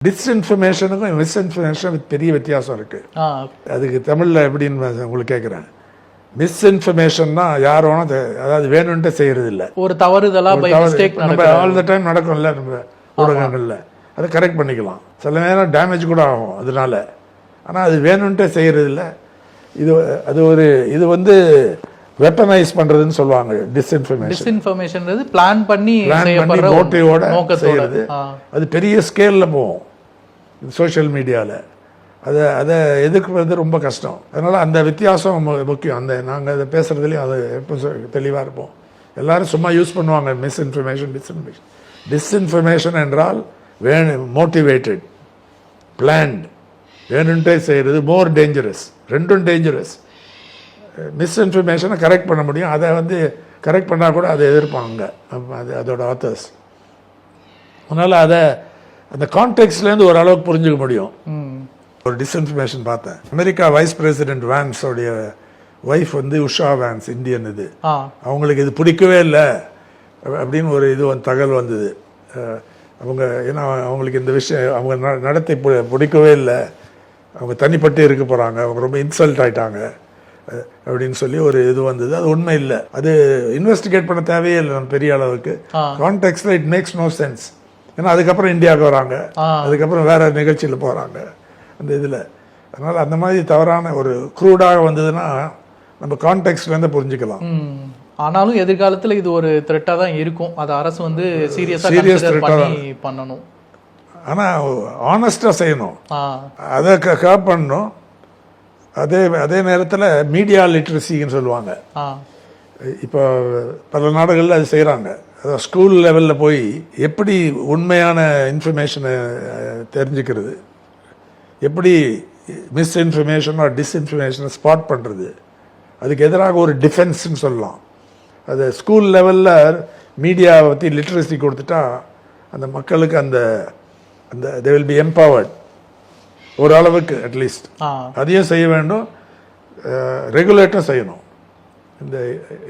டிஸ்இன்ஃபர்மேஷனுக்கும் மிஸ்இன்ஃபர்மேஷனுக்கும் பெரிய வித்தியாசம் இருக்கு. அதுக்கு தமிழ்ல எப்படின்னு உங்களுக்கு கேட்குறேன். மிஸ்இன்ஃபர்மேஷன்னா யாரும் அதாவது வேணும்ட்டு செய்யறது இல்லை, ஒரு தவறுதலா ஆல் த டைம் நடக்கும்ல நம்ம ஊடகங்கள்ல, அதை கரெக்ட் பண்ணிக்கலாம். சில நேரம் டேமேஜ் கூட ஆகும் அதனால. ஆனால் அது வேணும்ட்டு செய்யறது இல்லை. அது ஒரு இது வந்து வெப்பனைஸ் பண்றதுன்னு சொல்லுவாங்க. டிஸ்இன்ஃபர்மேஷன் பிளான் பண்ணி மோட்டிவோட செய்யறது. அது பெரிய ஸ்கேல்ல போகும் சோஷியல் மீடியாவில். அதை எதிர்க்கிறது ரொம்ப கஷ்டம். அதனால அந்த வித்தியாசம் முக்கியம். அந்த நாங்கள் அதை பேசுறதுலேயும் அது எப்போ தெளிவாக இருப்போம். எல்லாரும் சும்மா யூஸ் பண்ணுவாங்க டிஸ்இன்ஃபர்மேஷன் என்றால் மோட்டிவேட்டட், பிளான்ட், வேணுன்ட்டே செய்கிறது மோர் டேஞ்சரஸ். ரெண்டும் டேஞ்சரஸ். மிஸ்இன்ஃபர்மேஷனை கரெக்ட் பண்ண முடியும். அதை வந்து கரெக்ட் பண்ணால் கூட அதை எதிர்ப்பாங்க அதோட ஆத்தர்ஸ். அதனால் அதை அந்த கான்டெக்ட்லேருந்து ஓரளவுக்கு புரிஞ்சுக்க முடியும். ஒரு டிஸ்இன்ஃபர்மேஷன் பார்த்தேன். அமெரிக்கா வைஸ் பிரசிடென்ட் வேன்ஸோடைய ஒய்ஃப் வந்து உஷா வேன்ஸ், இந்தியன். இது அவங்களுக்கு இது பிடிக்கவே இல்லை அப்படின்னு ஒரு தகவல் வந்தது. அவங்க ஏன்னா அவங்களுக்கு இந்த விஷயம் அவங்க நடத்தை பிடிக்கவே இல்லை, அவங்க தனிப்பட்டு இருக்க போகிறாங்க, அவங்க ரொம்ப இன்சல்ட் ஆயிட்டாங்க அப்படின்னு சொல்லி ஒரு வந்தது. அது உண்மை இல்லை. அது இன்வெஸ்டிகேட் பண்ண தேவையே இல்லை நம்ம பெரிய அளவுக்கு. கான்டெக்ட்ல இட் மேக்ஸ் நோ சென்ஸ். ஏன்னா அதுக்கப்புறம் இந்தியாவுக்கு வராங்க, அதுக்கப்புறம் வேற நிகழ்ச்சியில் போகிறாங்க அந்த இதில். அதனால் அந்த மாதிரி தவறான ஒரு க்ரூடாக வந்ததுன்னா நம்ம கான்டெக்ட்லேருந்து புரிஞ்சுக்கலாம். ஆனாலும் எதிர்காலத்தில் இது ஒரு த்ரெட்டாக தான் இருக்கும். அது அரசு வந்து சீரியஸ் பண்ணணும். ஆனால் ஆனஸ்டாக செய்யணும், அதை கரெக்ட் பண்ணணும். அதே நேரத்தில் மீடியா லிட்ரஸின்னு சொல்லுவாங்க. இப்போ பல நாடுகளில் அது செய்கிறாங்க. அதாவது ஸ்கூல் லெவலில் போய் எப்படி உண்மையான இன்ஃபர்மேஷனை தெரிஞ்சுக்கிறது, எப்படி மிஸ்இன்ஃபர்மேஷன் டிஸ்இன்ஃபர்மேஷனை ஸ்பாட் பண்ணுறது, அதுக்கு எதிராக ஒரு டிஃபென்ஸ்ன்னு சொல்லலாம். அது ஸ்கூல் லெவலில் மீடியாவை பற்றி லிட்ரஸி கொடுத்துட்டா அந்த மக்களுக்கு அந்த தே வில் பி எம்பவர்ட் ஓரளவுக்கு அட்லீஸ்ட். அதையும் செய்ய வேண்டும், ரெகுலேட்டும் செய்யணும். இந்த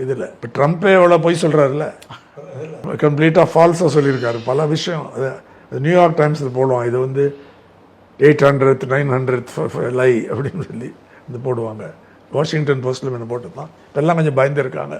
இதில் இப்போ ட்ரம்ப்பே எவ்வளோ பொய் சொல்கிறாருல்ல, கம்ப்ளீட்டாக ஃபால்ஸாக சொல்லியிருக்காரு பல விஷயம். நியூயார்க் டைம்ஸில் போடுவான், இது வந்து 800th 900th லை அப்படின்னு சொல்லி போடுவாங்க. வாஷிங்டன் போஸ்ட்டில் என்ன போட்டு தான் இப்போல்லாம் கொஞ்சம் பயந்துருக்காங்க.